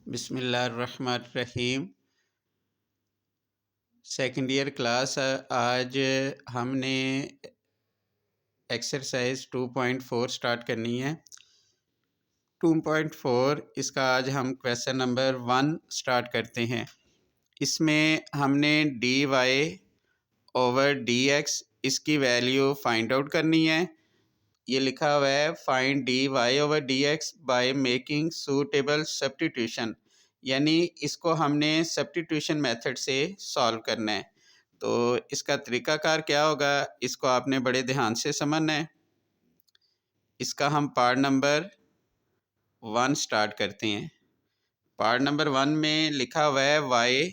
बिस्मिल्लाहिर्रहमानिर्रहीम। Second year class आज हमने एक्सरसाइज 2.4 स्टार्ट करनी है। 2.4 इसका आज हम क्वेश्चन नंबर 1 स्टार्ट करते हैं। इसमें हमने d y over d x इसकी वैल्यू फाइंड आउट करनी है। ये लिखा हुआ है find d y over d x by making suitable substitution, यानी इसको हमने सब्स्टिट्यूशन मेथड से सॉल्व करना है। तो इसका तरीकाकार क्या होगा, इसको आपने बड़े ध्यान से समझना है। इसका हम पार्ट नंबर 1 स्टार्ट करते हैं। पार्ट नंबर 1 में लिखा हुआ है y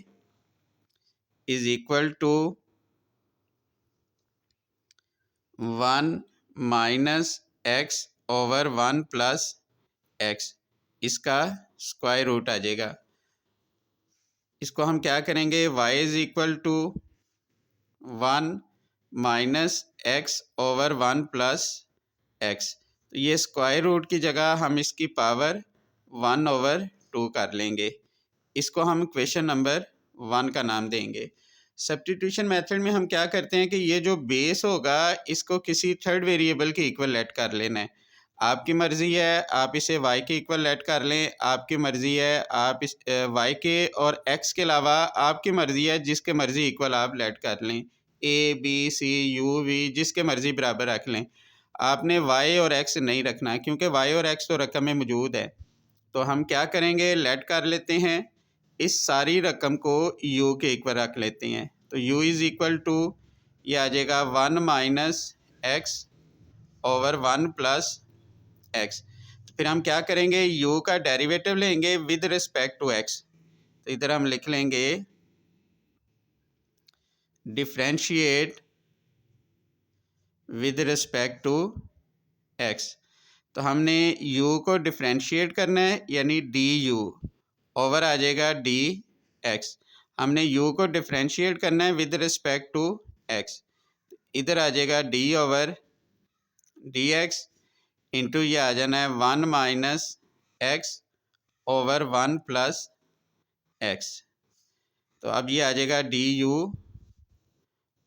is equal to 1 minus x over 1 plus x, इसका स्क्वायर रूट आ जाएगा। इसको हम क्या करेंगे, y is equal to 1 minus x over 1 plus x, तो ये स्क्वायर रूट की जगह हम इसकी पावर 1 ओवर 2 कर लेंगे। इसको हम क्वेश्चन नंबर 1 का नाम देंगे। सब्स्टिट्यूशन मेथड में हम क्या करते हैं कि ये जो बेस होगा इसको किसी थर्ड वेरिएबल के इक्वल लेट कर लेना है। आपकी मर्ज़ी है, आप इसे y के इक्वल लेट कर लें, आपकी मर्ज़ी है आप इस y के और x के अलावा आपकी मर्ज़ी है जिसके मर्ज़ी इक्वल आप लेट कर लें। a b c u v जिसके मर्ज़ी बराबर रख लें। आपने y और x नहीं रखना क्योंकि y और x तो रकम में मौजूद है। तो हम क्या करेंगे, लेट कर लेते हैं, इस सारी रकम को u के इक्वल रख लेते हैं। तो u इज़ इक्वल टू ये आ जाएगा 1 minus x over 1 plus x. तो फिर हम क्या करेंगे, u का डेरिवेटिव लेंगे विद रिस्पेक्ट टू x। तो इधर हम लिख लेंगे differentiate with respect to x। तो हमने u को डिफ्रेंशिएट करना है, यानी डी यू ओवर आ जाएगा डी एक्स। हमने u को डिफ्रेंशिएट करना है विद रिस्पेक्ट टू x, इधर आ जाएगा d over d x into ये आ जाना है 1 minus x over 1 plus x. तो अब ये आ जाएगा d u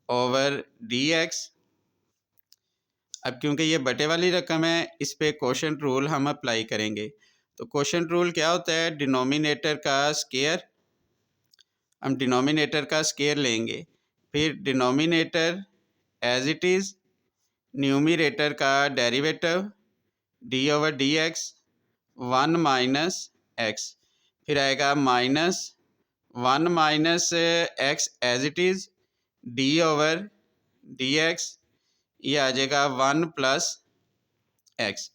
over d x. अब क्योंकि ये बटे वाली रकम है, इस पे कोशेंट रूल हम अप्लाई करेंगे। तो कोशेंट रूल क्या होता है, डिनोमिनेटर का स्केयर, हम डिनोमिनेटर का स्केयर लेंगे, फिर denominator as it is, numerator का derivative d over d x 1 minus x, फिर आएगा minus 1 minus x as it is d over d x, ये आ जाएगा 1 प्लस एक्स,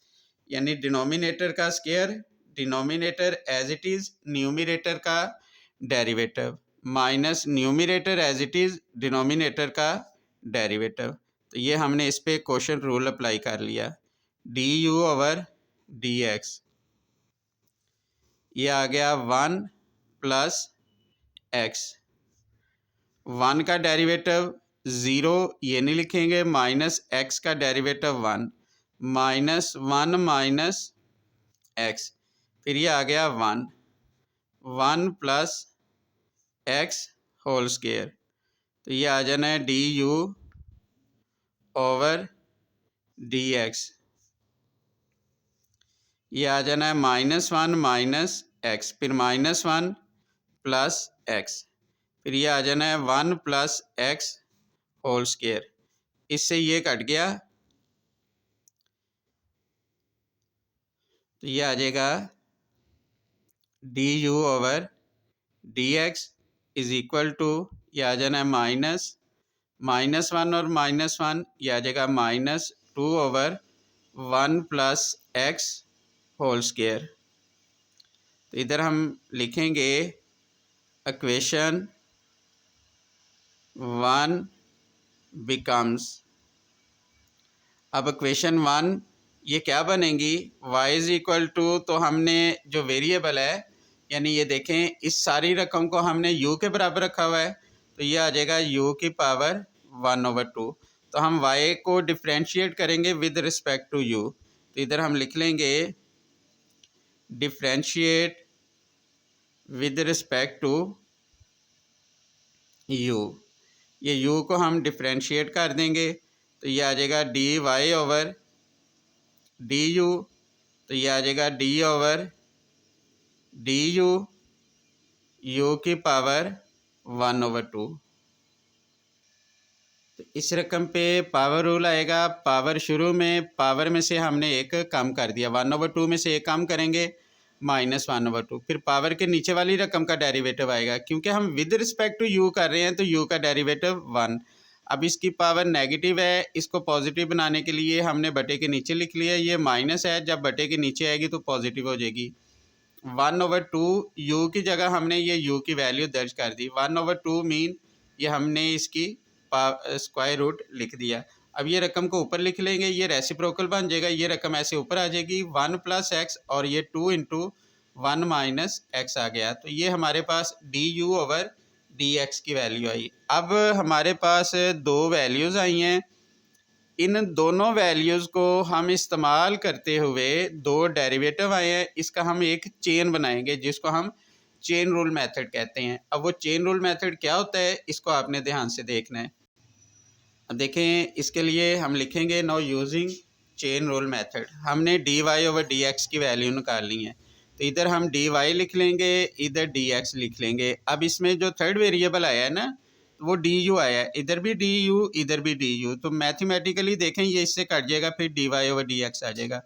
यानी डिनोमिनेटर का square, denominator as it is, numerator का derivative minus numerator as it is, denominator का derivative. तो ये हमने इस पे कोशेंट रूल अप्लाई कर लिया, D u over d x, ये आ गया 1 प्लस एक्स, 1 का डेरिवेटिव 0 ये नहीं लिखेंगे, माइनस एक्स का डेरिवेटिव 1, माइनस 1 माइनस एक्स, फिर ये आ गया 1 प्लस एक्स होल स्क्वायर। तो ये आ जाना है d u over d x, ये आ जाना है -1 माइनस एक्स, फिर -1 प्लस एक्स, फिर ये आ जाना है 1 प्लस एक्स होल स्क्वायर। इससे ये कट गया, तो ये आ जाएगा d u over d x is equal to, ये आ जाना है -1 और -1, ये आ जाएगा -2 over 1 plus x whole square. तो इधर हम लिखेंगे इक्वेशन 1 बिकम्स, अब इक्वेशन 1 ये क्या बनेगी, y इज़ इक्वल टू, तो हमने जो वेरिएबल है, यानी ये देखें इस सारी रकम को हमने u के बराबर रखा हुआ है, तो ये आ जाएगा u की पावर 1 ओवर 2। तो हम y को डिफ्रेंशिएट करेंगे विद रिस्पेक्ट टू u। तो इधर हम लिख लेंगे differentiate with respect to u. ये यू को हम डिफ्रेंशिएट कर देंगे तो ये आ जाएगा d y over d u, तो ये आ जाएगा d over d u, u की पावर 1/2। तो इस रकम पे पावर रूल आएगा। पावर शुरू में पावर में से हमने एक कम कर दिया, 1/2 में से एक कम करेंगे -1/2, फिर पावर के नीचे वाली रकम का डेरिवेटिव आएगा। क्योंकि हम विद रिस्पेक्ट टू यू कर रहे हैं तो यू का डेरिवेटिव 1। अब इसकी पावर नेगेटिव है, इसको पॉजिटिव बनाने के लिए हमने बटे के नीचे लिख लिया। ये माइनस है, जब बटे के नीचे आएगी तो पॉजिटिव हो जाएगी। 1/2 यू की जगह हमने ये यू की वैल्यू दर्ज कर दी। 1/2 मीन ये हमने इसकी स्क्वायर रूट लिख दिया। अब ये रकम को ऊपर लिख लेंगे, ये रेसिप्रोकल बन जाएगा, ये रकम ऐसे ऊपर आ जाएगी 1 + x और ये 2 × 1 - x आ गया। तो ये हमारे पास du/dx की वैल्यू आई। अब हमारे पास दो वैल्यूज़ आई हैं। इन दोनों वैल्यूज़ को हम इस्तेमाल करते हुए दो डेरिवेटिव आए हैं, इसका हम एक चेन बनाएंगे जिसको हम चेन रूल मेथड कहते हैं। अब वो चेन रूल मेथड क्या होता है, इसको आपने ध्यान से देखना है। अब देखें, इसके लिए हम लिखेंगे now using chain rule method. हमने dy/dx की वैल्यू निकालनी है, तो इधर हम dy लिख लेंगे, इधर dx लिख लेंगे। अब इसमें जो थर्ड वेरिएबल आया है ना, तो वो du आया है, इधर भी du इधर भी du, तो मैथमेटिकली देखें ये इससे कट जाएगा, फिर dy/dx आ जाएगा।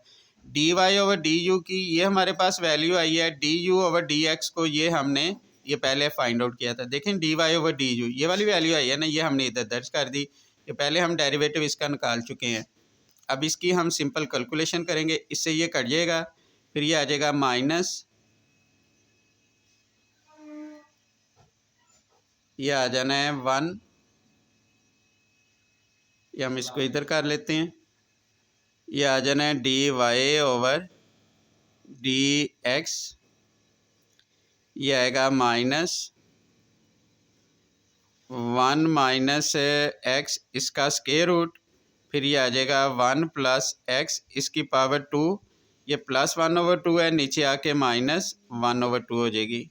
dy/du की ये हमारे पास वैल्यू आई है। du/dx को ये हमने ये पहले फाइंड आउट किया था। देखें dy/du ये वाली वैल्यू आई है ना, ये हमने इधर दर्ज कर दी। ये पहले हम डेरिवेटिव इसका निकाल चुके हैं। अब इसकी हम सिंपल कैलकुलेशन करेंगे, इससे ये कट जाएगा, फिर ये आ जाएगा माइनस, ये आ जाना है 1, ये हम इसको इधर कर लेते हैं, ये आ जाना है dy/dx, ये आएगा -1 - x इसका स्क्वायर रूट, फिर ये आ जाएगा 1 + x इसकी पावर 2, ये +1/2 है, नीचे आके -1/2 हो जाएगी।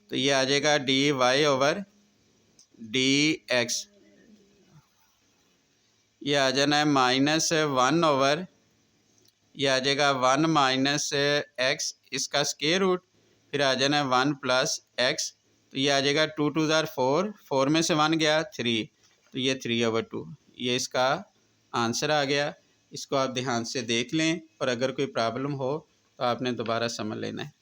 तो ये आ जाएगा dy/dx, ये आ जाना है -1 ये आ जाएगा 1 - x इसका स्क्वायर रूट, फिर आ जाना है 1 + x, तो ये आ जाएगा 2 × 2 = 4, 4 में से 1 गया 3, तो ये 3/2, ये इसका आंसर आ गया। इसको आप ध्यान से देख लें और अगर कोई प्रॉब्लम हो तो आपने दोबारा समझ लेना है।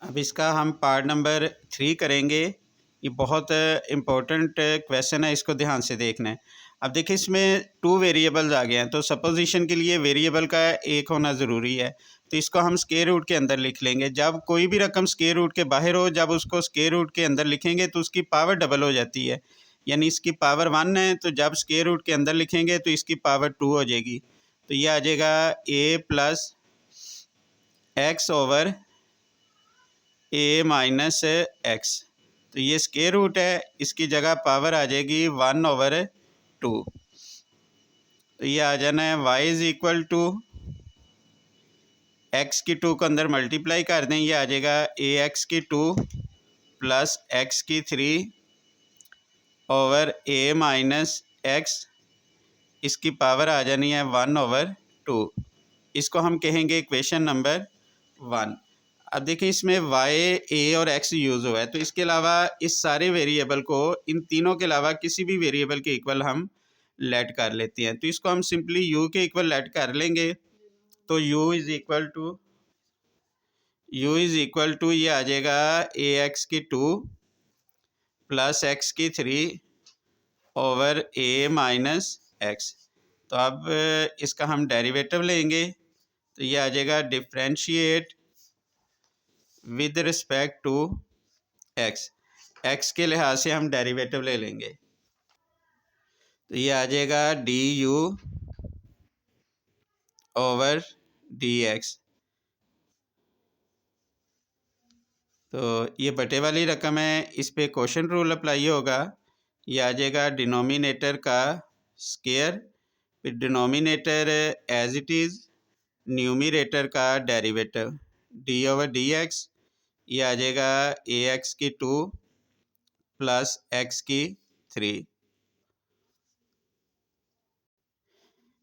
अब इसका हम पार्ट नंबर 3 करेंगे। ये बहुत इम्पोर्टेंट क्वेश्चन है, इसको ध्यान से देखना है। अब देखिए, इसमें 2 वेरिएबल्स आ गए हैं, तो सपोजिशन के लिए वेरिएबल का एक होना ज़रूरी है। तो इसको हम स्क्वायर रूट के अंदर लिख लेंगे। जब कोई भी रकम स्क्वायर रूट के बाहर हो, जब उसको स्क्वायर रूट के अंदर लिखेंगे तो उसकी पावर डबल हो जाती है। यानी इसकी पावर 1 है, तो जब स्क्वायर रूट के अंदर लिखेंगे तो इसकी पावर 2 हो जाएगी। तो ये आ जाएगा a + x/a - x। तो ये स्क्वायर रूट है, इसकी जगह पावर आ जाएगी 1/2। तो ये आ जाना है y = x की 2 को अंदर मल्टीप्लाई कर दें, ये आ जाएगा ax की 2 + x की 3 ओवर a - x, इसकी पावर आ जानी है 1/2। इसको हम कहेंगे इक्वेशन नंबर 1। अब देखिए, इसमें y, a और x यूज़ हुआ है, तो इसके अलावा इस सारे वेरिएबल को इन तीनों के अलावा किसी भी वेरिएबल के इक्वल हम लेट कर लेते हैं। तो इसको हम सिंपली u के इक्वल लेट कर लेंगे। तो u = ये आ जाएगा ax की 2 + x की 3 ओवर a - x। तो अब इसका हम डेरिवेटिव लेंगे, तो ये आ जाएगा differentiate with respect to x। x के लिहाज से हम डेरिवेटिव ले लेंगे, तो ये आ जाएगा du/dx। तो ये बटे वाली रकम है, इस पे क्वोशंट रूल अप्लाई होगा। ये आ जाएगा डिनोमिनेटर का स्क्वायर, फिर denominator as it is, numerator का derivative. D over d x, ये आ जाएगा ए एक्स की 2 प्लस एक्स की 3,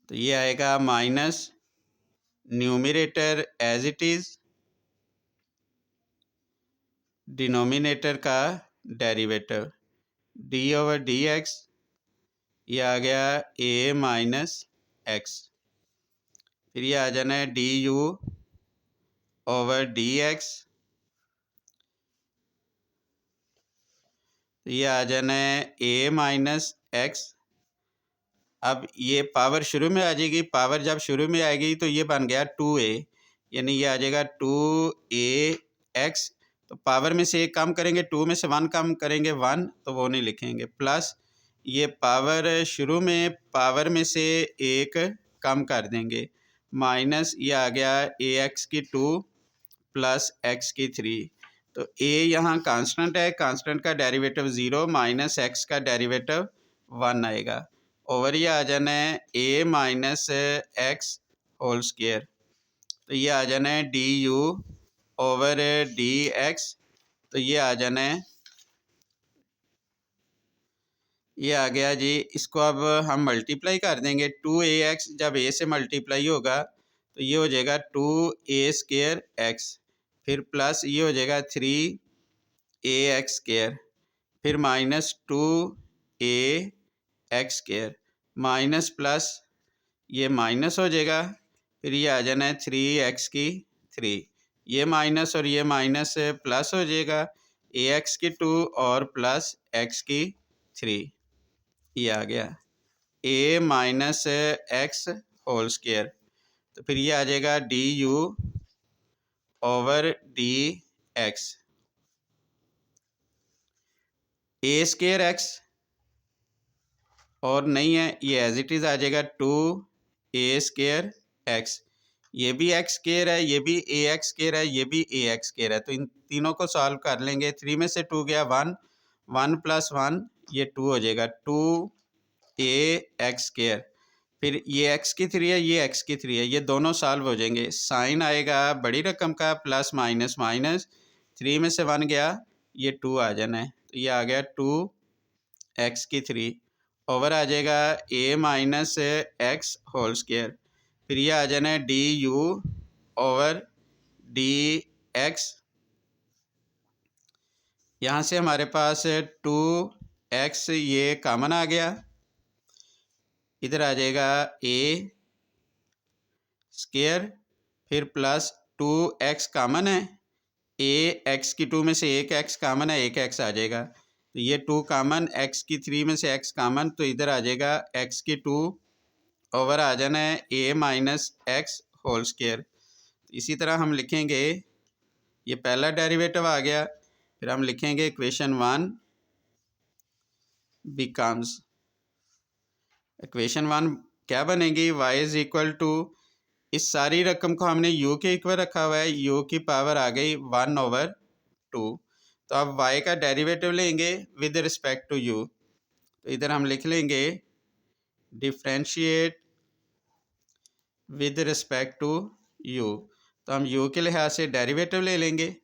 तो ये आएगा minus numerator as it is, denominator का derivative d over d x, ये आ गया ए माइनस एक्स, फिर ये आ जाना है d u over d x, तो ये आ जाना है ए माइनस एक्स। अब ये पावर शुरू में आ जाएगी, पावर जब शुरू में आएगी तो ये बन गया 2a, यानी ये आ जाएगा 2ax, तो पावर में से एक कम करेंगे, 2 में से 1 कम करेंगे 1, तो वो नहीं लिखेंगे, प्लस ये पावर शुरू में पावर में से एक कम कर देंगे, माइनस ये आ गया ax की 2 प्लस x की 3, तो a यहाँ कांस्टेंट है, कांस्टेंट का डेरिवेटिव 0 माइनस x का डेरिवेटिव 1 आएगा, ओवर ये आ जाना है a minus x whole square, तो ये आ जाना है d u over d x, तो ये आ जाना है, ये आ गया जी। इसको अब हम मल्टीप्लाई कर देंगे, 2ax जब a से मल्टीप्लाई होगा तो ये हो जाएगा 2a स्क्वायर एक्स, फिर प्लस ये हो जाएगा 3ax स्क्वायर, फिर minus 2ax square, minus plus ये माइनस हो जाएगा, फिर ये आ जाना है 3x की 3, ये माइनस और ये माइनस प्लस हो जाएगा, ax की 2 और प्लस x की 3, ये आ गया a minus x whole square, तो फिर ये आ जाएगा d u over d x, A square x और नहीं है, ये एज इट इज़ आ जाएगा 2a स्क्वायर एक्स, ये भी एक्स स्क्वायर है, ये भी ए एक्स स्क्वायर है, ये भी ए एक्स स्क्वायर है, तो इन तीनों को सॉल्व कर लेंगे, 3 में से 2 गया 1, 1 प्लस 1 ये 2 हो जाएगा, 2a एक्स स्क्वायर, फिर ये x की 3 है, ये x की 3 है, ये दोनों सॉल्व हो जाएंगे, साइन आएगा बड़ी रकम का प्लस माइनस माइनस, 3 में से 1 गया, ये 2 आ जाना है, तो ये आ गया 2x की 3, ओवर आ जाएगा a minus x whole square, फिर ये आ जाना है d u over d x, यहाँ से हमारे पास 2x ये कॉमन आ गया, इधर आ जाएगा a स्क्वायर, फिर प्लस 2x कॉमन है, a x की 2 में से एक x कॉमन है, एक x आ जाएगा, तो ये 2 कॉमन, x की 3 में से x कॉमन, तो इधर आ जाएगा x की 2 ओवर आ जाना है a minus x whole square, इसी तरह हम लिखेंगे, ये पहला डेरिवेटिव आ गया, फिर हम लिखेंगे इक्वेशन 1 बिकम्स, इक्वेशन 1 क्या बनेगी, y इज़ इक्वल टू, इस सारी रकम को हमने u के इक्वल रखा हुआ है, u की पावर आ गई 1 ओवर 2, तो अब y का डेरिवेटिव लेंगे विद रिस्पेक्ट टू u, तो इधर हम लिख लेंगे differentiate with respect to u, तो हम u के लिहाज से डेरिवेटिव ले लेंगे।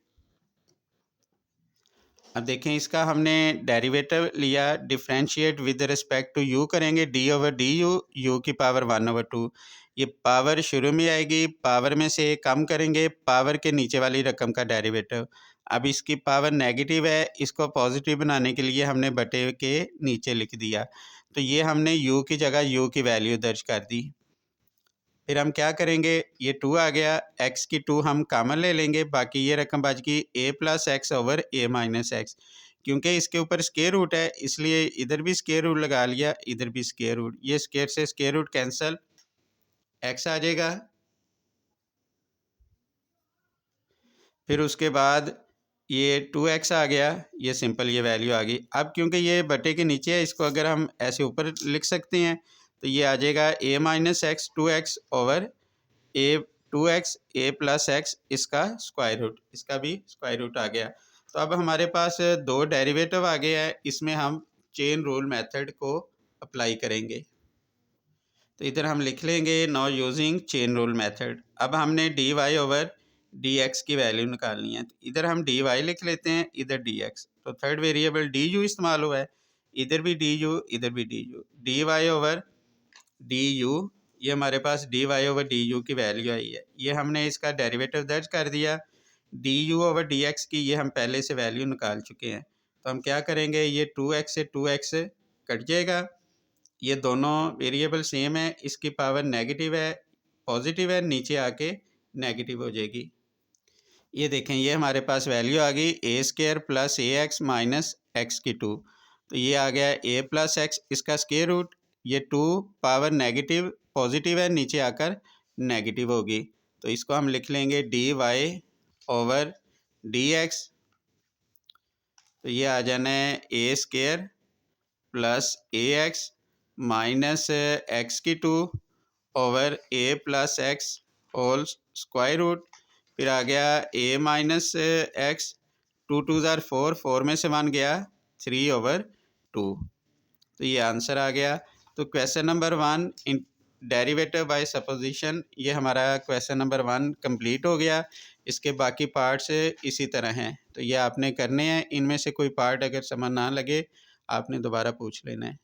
अब देखें, इसका हमने डेरिवेटिव लिया, differentiate with respect to u करेंगे, d over d u, u की पावर 1 ओवर 2, ये पावर शुरू में आएगी, पावर में से कम करेंगे, पावर के नीचे वाली रकम का डेरिवेटिव, अब इसकी पावर नेगेटिव है, इसको पॉजिटिव बनाने के लिए हमने बटे के नीचे लिख दिया, तो ये हमने u की जगह u की वैल्यू दर्ज कर दी, फिर हम क्या करेंगे, ये 2 आ गया, x की 2 हम कॉमन ले लेंगे, बाकी ये रकम बच गई a plus x over a minus x, क्योंकि इसके ऊपर स्क्वायर रूट है इसलिए इधर भी स्क्वायर रूट लगा लिया, इधर भी स्क्वायर रूट, ये स्क्वायर से स्क्वायर रूट कैंसिल, x आ जाएगा, फिर उसके बाद ये 2x आ गया, ये सिंपल ये वैल्यू आ गई। अब क्योंकि ये बटे के नीचे है, इसको अगर हम ऐसे ऊपर लिख सकते हैं, तो ये आ जाएगा a minus x 2x over a 2x a plus x, इसका स्क्वायर रूट, इसका भी स्क्वायर रूट आ गया। तो अब हमारे पास दो डेरिवेटिव आ गया है, इसमें हम चेन रूल मेथड को अप्लाई करेंगे, तो इधर हम लिख लेंगे now using chain rule method. अब हमने dy ओवर डी एक्स की वैल्यू निकालनी है। तो इधर हम डी वाई लिख लेते हैं, इधर डी एक्स। तो थर्ड वेरिएबल डी यू इस्तेमाल हुआ है, इधर भी डी यू, इधर भी d u. D y over d u, ये हमारे पास d y over d u की वैल्यू आई है। ये हमने इसका डेरिवेटिव दर्ज कर दिया। D u over d x की ये हम पहले से वैल्यू निकाल चुके हैं। तो हम क्या करेंगे, ये 2x से 2x कट जाएगा। ये दोनों वेरिएबल सेम है, इसकी पावर नेगेटिव है, पॉजिटिव है, नीचे आके नेगेटिव हो जाएगी। ये देखें, ये हमारे पास वैल्यू आ गई ए square plus a x minus x की 2। तो ये आ गया ए प्लस एक्स, इसका स्क्वायर रूट। ये 2 पावर नेगेटिव पॉजिटिव है, नीचे आकर नेगेटिव होगी। तो इसको हम लिख लेंगे d y over d x. तो ये आ जाना है a square plus a x minus x की 2 over a plus x whole square root. फिर आ गया ए माइनस एक्स, 2 2 ज़ार 4, 4 में से 1 गया 3 ओवर 2। तो ये आंसर आ गया। तो question number 1 in derivative by supposition, ये हमारा क्वेश्चन नंबर 1 कंप्लीट हो गया। इसके बाकी पार्ट्स इसी तरह हैं, तो ये आपने करने हैं। इनमें से कोई पार्ट अगर समझ ना लगे आपने दोबारा पूछ लेना है।